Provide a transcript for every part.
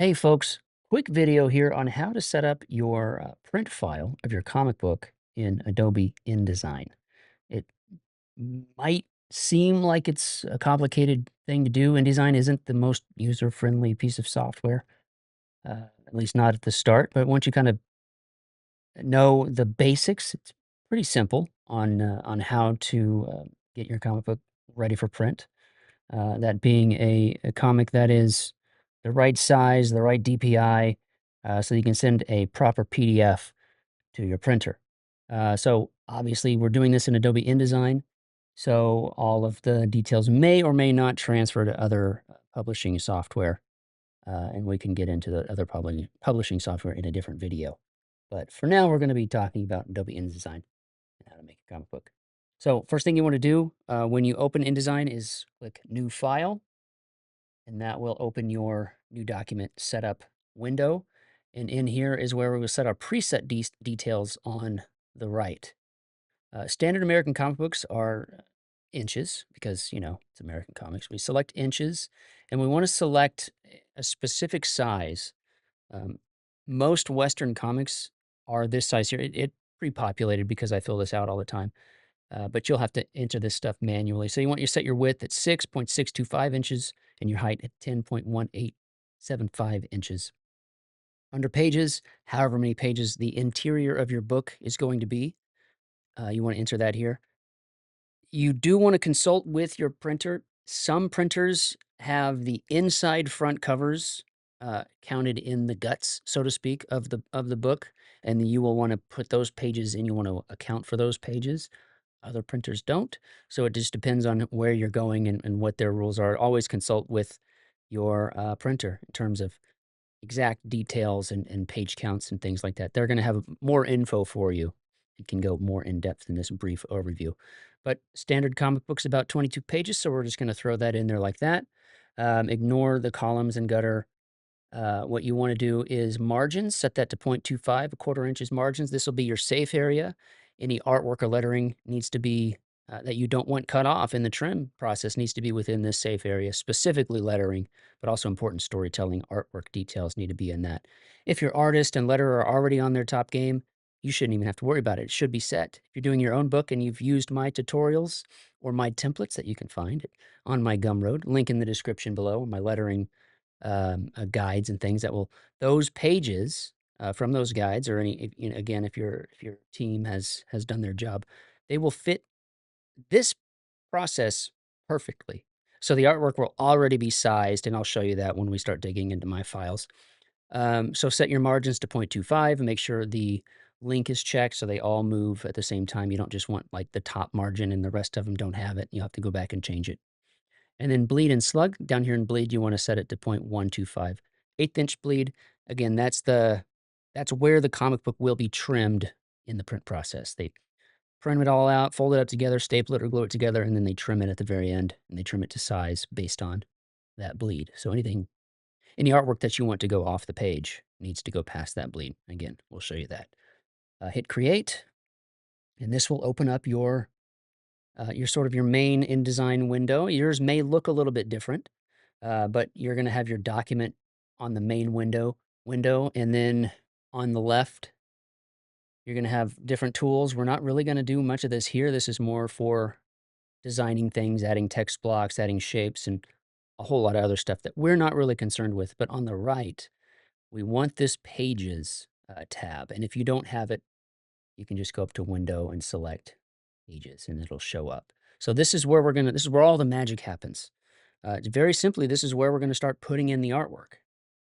Hey folks, quick video here on how to set up your print file of your comic book in Adobe InDesign. It might seem like it's a complicated thing to do. InDesign isn't the most user-friendly piece of software, at least not at the start, but once you kind of know the basics, it's pretty simple on how to get your comic book ready for print. That being a comic that is the right size, the right DPI, so you can send a proper PDF to your printer. So obviously, we're doing this in Adobe InDesign, so all of the details may or may not transfer to other publishing software, and we can get into the other publishing software in a different video. But for now, we're going to be talking about Adobe InDesign and how to make a comic book. So first thing you want to do when you open InDesign is click New File, and that will open your new document setup window. And in here is where we will set our preset details on the right. Standard American comic books are inches because, it's American comics. We select inches and we want to select a specific size. Um, Most Western comics are this size here. It pre-populated because I fill this out all the time. But you'll have to enter this stuff manually. So you want to set your width at 6.625 inches and your height at 10.1875 inches. Under pages, however many pages the interior of your book is going to be, you want to enter that here. You do want to consult with your printer. Some printers have the inside front covers counted in the guts, so to speak, of the book, and you will want to put those pages in. You want to account for those pages. Other printers don't. So it just depends on where you're going and what their rules are. Always consult with your printer in terms of exact details and page counts and things like that. They're going to have more info for you. It can go more in depth in this brief overview. But standard comic book's about 22 pages, so we're just going to throw that in there like that. Ignore the columns and gutter. What you want to do is margins, set that to 0.25, a quarter inches margins. This will be your safe area. Any artwork or lettering needs to be that you don't want cut off in the trim process needs to be within this safe area, specifically lettering, but also important storytelling, artwork details need to be in that. If your artist and letterer are already on their top game, you shouldn't even have to worry about it. It should be set. If you're doing your own book and you've used my tutorials or my templates that you can find on my Gumroad, link in the description below, my lettering guides and things that will those pages from those guides or any again if your team has done their job, they will fit this process perfectly. So the artwork will already be sized, and I'll show you that when we start digging into my files. So set your margins to 0.25 and make sure the link is checked so they all move at the same time. You don't just want like the top margin and the rest of them don't have it. You have to go back and change it. And then bleed and slug, down here in bleed, you want to set it to 0.125. 1/8 inch bleed, again, that's where the comic book will be trimmed in the print process. They print it all out, fold it up together, staple it or glue it together, and then they trim it at the very end, and they trim it to size based on that bleed. So any artwork that you want to go off the page needs to go past that bleed. Again, we'll show you that. Hit create, and this will open up your sort of your main InDesign window. Yours may look a little bit different, but you're going to have your document on the main window, and then on the left, you're going to have different tools. We're not really going to do much of this here. This is more for designing things, adding text blocks, adding shapes, and a whole lot of other stuff that we're not really concerned with. But on the right, we want this Pages tab, and if you don't have it, you can just go up to Window and select Pages, and it'll show up. So this is where all the magic happens. Very simply, this is where we're going to start putting in the artwork.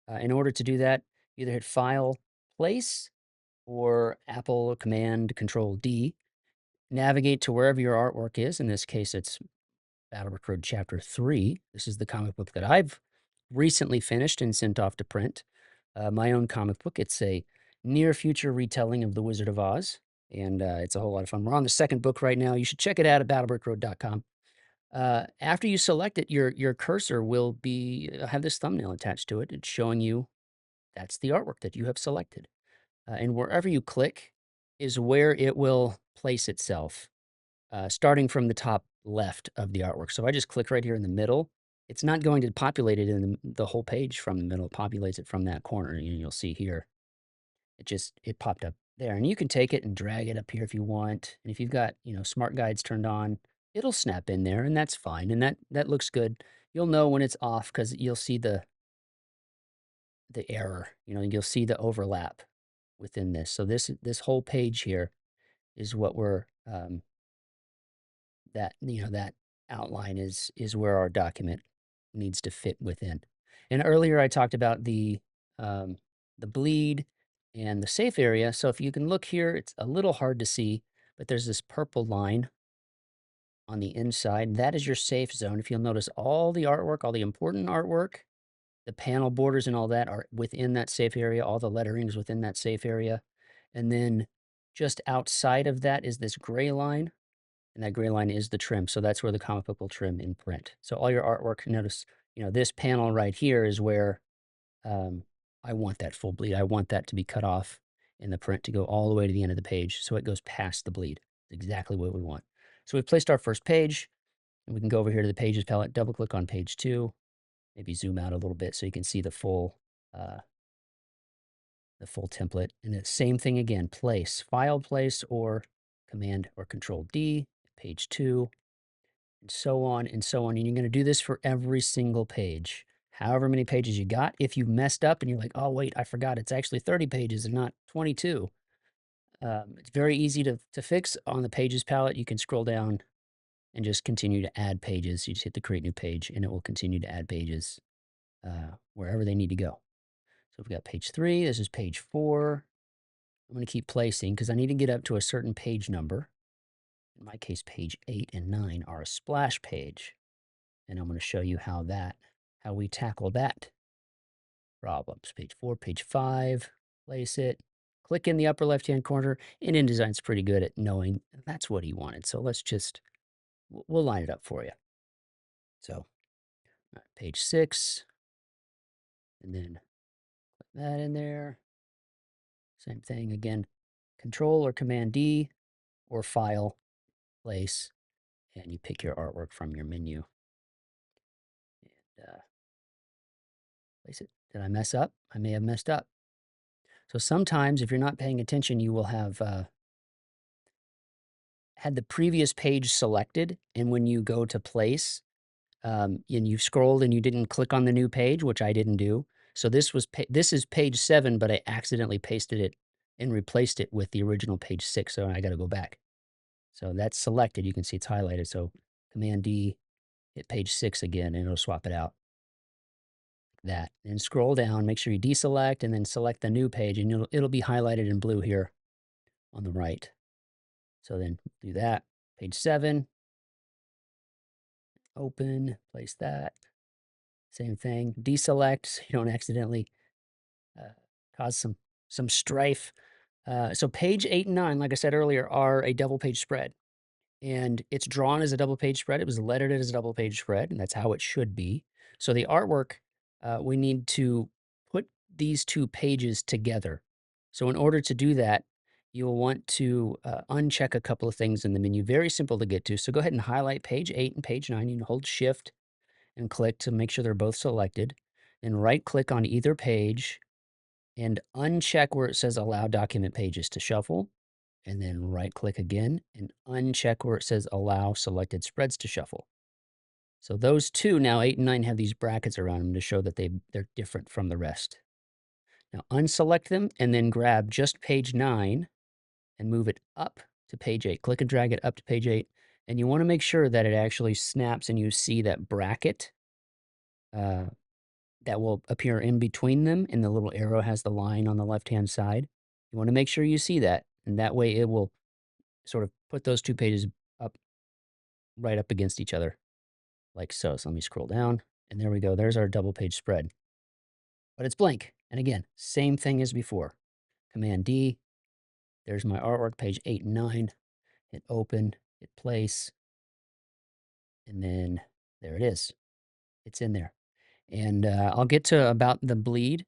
In order to do that, either hit File, Place, or Apple Command Control D. Navigate to wherever your artwork is. In this case, it's Battlebrick Road Chapter 3. This is the comic book that I've recently finished and sent off to print. My own comic book. It's a near future retelling of The Wizard of Oz, and it's a whole lot of fun. We're on the second book right now. You should check it out at battlebrickroad.com. After you select it, your cursor will be have this thumbnail attached to it. It's showing you that's the artwork that you have selected. And wherever you click is where it will place itself, starting from the top left of the artwork. So I just click right here in the middle. it's not going to populate it in the whole page from the middle. It populates it from that corner, and you'll see here, it popped up there. And you can take it and drag it up here if you want. And if you've got, smart guides turned on, it'll snap in there, and that's fine. And that looks good. You'll know when it's off because you'll see the error. You'll see the overlap within this. So this whole page here is what we're that outline is where our document needs to fit within. And earlier I talked about the bleed and the safe area. So if you can look here, it's a little hard to see, but there's this purple line on the inside. That is your safe zone. If you'll notice, all the artwork, all the important artwork, the panel borders and all that are within that safe area. All the lettering's within that safe area. And then just outside of that is this gray line, and that gray line is the trim. So that's where the comic book will trim in print. So all your artwork, notice, this panel right here is where I want that full bleed. I want that to be cut off in the print to go all the way to the end of the page. So it goes past the bleed. It's exactly what we want. So we've placed our first page, and we can go over here to the Pages palette, double click on page 2, maybe zoom out a little bit so you can see uh, the full template. And the same thing again, place, file place, or Command or Control D, page 2, and so on and so on. And you're going to do this for every single page, however many pages you got. If you messed up and you're like, oh, wait, I forgot, it's actually 30 pages and not 22. It's very easy to fix on the Pages palette. You can scroll down and just continue to add pages. You just hit the Create New Page, and it will continue to add pages wherever they need to go. So we've got page 3. This is page 4. I'm going to keep placing because I need to get up to a certain page number. In my case, page 8 and 9 are a splash page. And I'm going to show you how we tackle that problem. So page 4, page 5, place it, click in the upper left-hand corner, and InDesign's pretty good at knowing that's what he wanted. So we'll line it up for you. So page 6, and then put that in there. Same thing again, Control or Command D, or File, Place, and you pick your artwork from your menu. And place it. Did I mess up? I may have messed up. So sometimes if you're not paying attention, you will have had the previous page selected, and when you go to place, and you scrolled and you didn't click on the new page, which I didn't do. So this is page 7, but I accidentally pasted it and replaced it with the original page 6, so I got to go back. So that's selected. You can see it's highlighted. So Command D, hit page 6 again, and it'll swap it out. That, and scroll down, make sure you deselect, and then select the new page, and it'll be highlighted in blue here on the right. So then do that. Page 7, open, place that. Same thing, deselect so you don't accidentally cause some strife. So page 8 and 9, like I said earlier, are a double page spread. And it's drawn as a double page spread. It was lettered as a double page spread, and that's how it should be. So the artwork, we need to put these two pages together. So in order to do that, you'll want to uncheck a couple of things in the menu. Very simple to get to. So go ahead and highlight page 8 and page 9. You can hold Shift and click to make sure they're both selected. Then right-click on either page and uncheck where it says Allow Document Pages to Shuffle, and then right-click again and uncheck where it says Allow Selected Spreads to Shuffle. So those two, now 8 and 9, have these brackets around them to show that they're different from the rest. Now unselect them and then grab just page 9 and move it up to page 8. Click and drag it up to page 8, and you want to make sure that it actually snaps and you see that bracket that will appear in between them, and the little arrow has the line on the left-hand side. You want to make sure you see that, and that way it will sort of put those two pages up right up against each other, like so. So let me scroll down, and there we go. There's our double page spread. But it's blank. And again, same thing as before. Command D. There's my artwork, page 8 and 9. Hit open, hit place, and then there it is. It's in there. And I'll get to about the bleed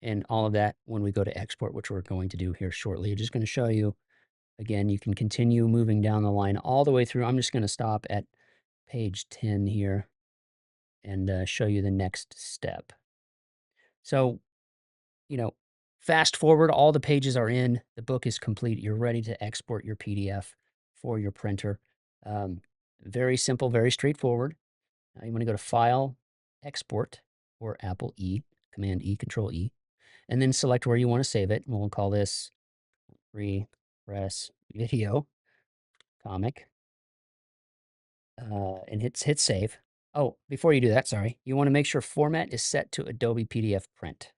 and all of that when we go to export, which we're going to do here shortly. I'm just going to show you, again, you can continue moving down the line all the way through. I'm just going to stop at page 10 here. and show you the next step. So, you know, fast forward, all the pages are in, the book is complete. You're ready to export your PDF for your printer. Um, Very simple, very straightforward. You want to go to File, Export, or Apple E, Command E, Control E, and then select where you want to save it. We'll call this Free Press Video Comic, and hit Save. Oh, before you do that, sorry, you want to make sure Format is set to Adobe PDF Print.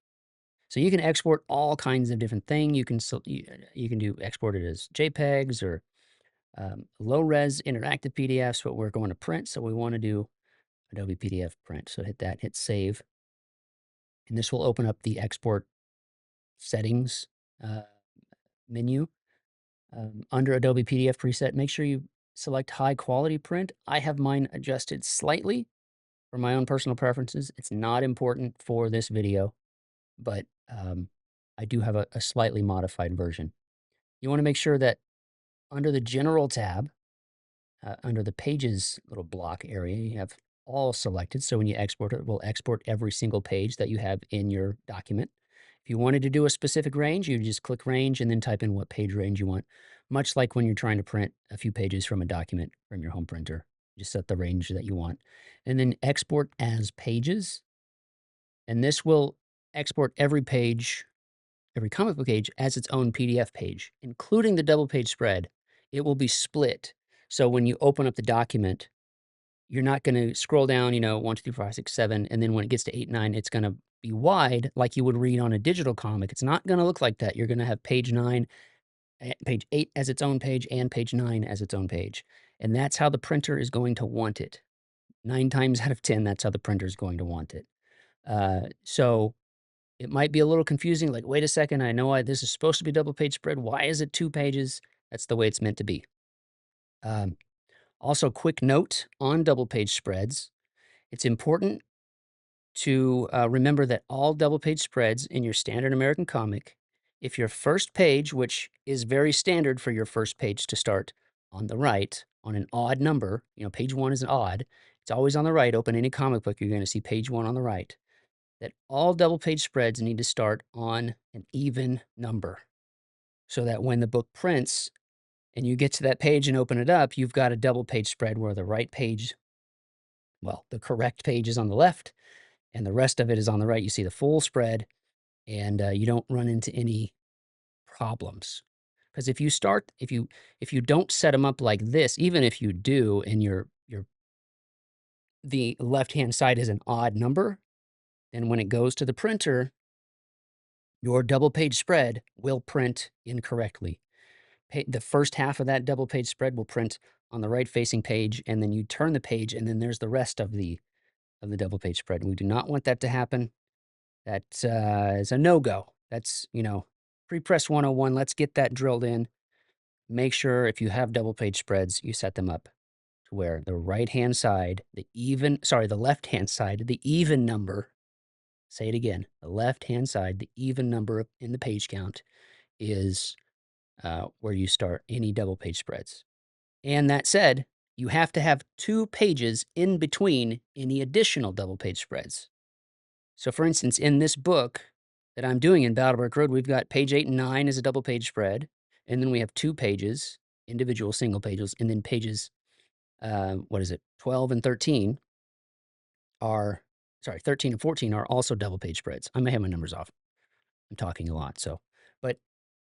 So you can export all kinds of different things. You can do export it as JPEGs or low res interactive PDFs, but we're going to print, so we want to do Adobe PDF Print. So hit that, hit Save, and this will open up the export settings uh, menu under Adobe PDF preset. Make sure you select high quality print. I have mine adjusted slightly for my own personal preferences. It's not important for this video, but I do have a slightly modified version. You want to make sure that under the General tab, under the Pages little block area, you have all selected. So when you export it will export every single page that you have in your document. If you wanted to do a specific range, you just click Range and then type in what page range you want, much like when you're trying to print a few pages from a document from your home printer. Just set the range that you want. And then Export as Pages. And this will export every page, every comic book page as its own PDF page, including the double page spread. It will be split. So when you open up the document, you're not going to scroll down, 1, 2, 3, 4, 5, 6, 7. And then when it gets to 8, 9, it's going to be wide like you would read on a digital comic. It's not going to look like that. You're going to have page 9, page 8 as its own page, and page 9 as its own page. And that's how the printer is going to want it. 9 times out of 10, that's how the printer is going to want it. So it might be a little confusing, like, wait a second, I know this is supposed to be double page spread. Why is it 2 pages? That's the way it's meant to be. Also, quick note on double page spreads. It's important to remember that all double page spreads in your standard American comic, if your first page, which is very standard for your first page to start on the right on an odd number, page 1 is an odd, it's always on the right. Open any comic book, you're going to see page 1 on the right. That all double page spreads need to start on an even number so that when the book prints and you get to that page and open it up, you've got a double page spread where the right page, well, the correct page is on the left and the rest of it is on the right. You see the full spread and you don't run into any problems. Because if you don't set them up like this, even if you do and the left-hand side is an odd number, then when it goes to the printer, your double page spread will print incorrectly. The first half of that double page spread will print on the right facing page, and then you turn the page, and then there's the rest of the double page spread. We do not want that to happen. That is a no-go. That's, pre-press 101. Let's get that drilled in. Make sure if you have double page spreads, you set them up to where the right-hand side, the left-hand side, the even number, say it again, the left-hand side, the even number in the page count is where you start any double page spreads. And that said, you have to have 2 pages in between any additional double page spreads. So for instance, in this book that I'm doing in Battlebrick Road, we've got page 8 and 9 as a double page spread. And then we have 2 pages, individual single pages, and then pages, 12 and 13 are, 13 and 14 are also double page spreads. I may have my numbers off. I'm talking a lot, but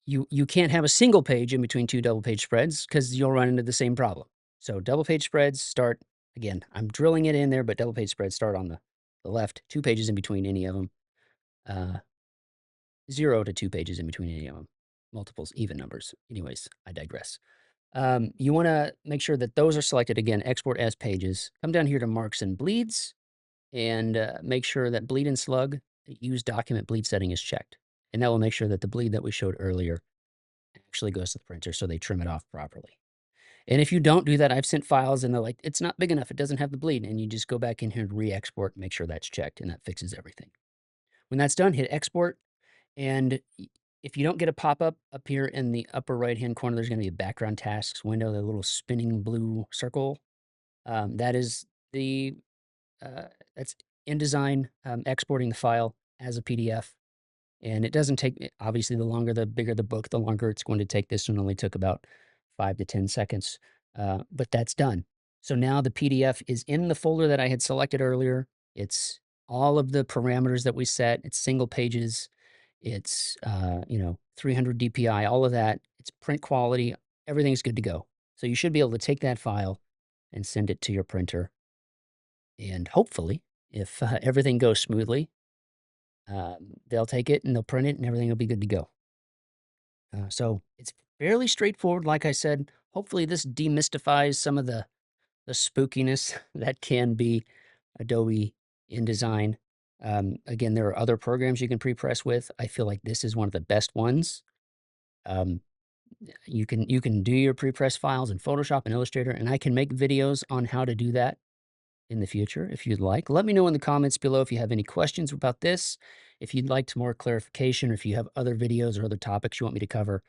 you can't have a single page in between 2 double page spreads because you'll run into the same problem. So double page spreads start, again, I'm drilling it in there, but double page spreads start on the left, 2 pages in between any of them. 0 to 2 pages in between any of them. Multiples, even numbers. Anyways, I digress. You want to make sure that those are selected. Again, export as pages. Come down here to marks and bleeds and make sure that bleed and slug, use document bleed setting is checked. And that will make sure that the bleed that we showed earlier actually goes to the printer so they trim it off properly. And if you don't do that, I've sent files and they're like, it's not big enough, it doesn't have the bleed. And you just go back in here and re-export, make sure that's checked, and that fixes everything. When that's done, hit export. And if you don't get a pop-up up here in the upper right-hand corner, there's going to be a background tasks window, the little spinning blue circle. That is the uh, that's InDesign, exporting the file as a PDF. And it doesn't take, obviously, the longer, the bigger the book, the longer it's going to take. This one only took about 5 to 10 seconds, but that's done. So now the PDF is in the folder that I had selected earlier. It's all of the parameters that we set. It's single pages. It's, 300 DPI, all of that. It's print quality. Everything's good to go. So you should be able to take that file and send it to your printer. And hopefully, if everything goes smoothly, they'll take it and they'll print it and everything will be good to go. So it's fairly straightforward. Like I said, hopefully this demystifies some of the spookiness that can be Adobe InDesign. Again, there are other programs you can pre-press with. I feel like this is one of the best ones. Um, you can do your pre-press files in Photoshop and Illustrator, and I can make videos on how to do that in the future if you'd like. Let me know in the comments below if you have any questions about this, if you'd like more clarification, or if you have other videos or other topics you want me to cover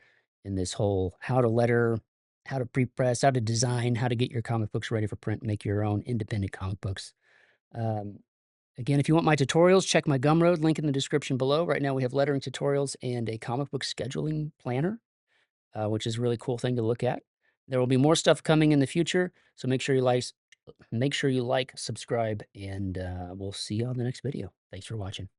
in this whole how to letter, how to pre-press, how to design, how to get your comic books ready for print, make your own independent comic books. Um, Again, if you want my tutorials, check my Gumroad, link in the description below. Right now we have lettering tutorials and a comic book scheduling planner, which is a really cool thing to look at. There will be more stuff coming in the future, so make sure you like, subscribe, and we'll see you on the next video. Thanks for watching.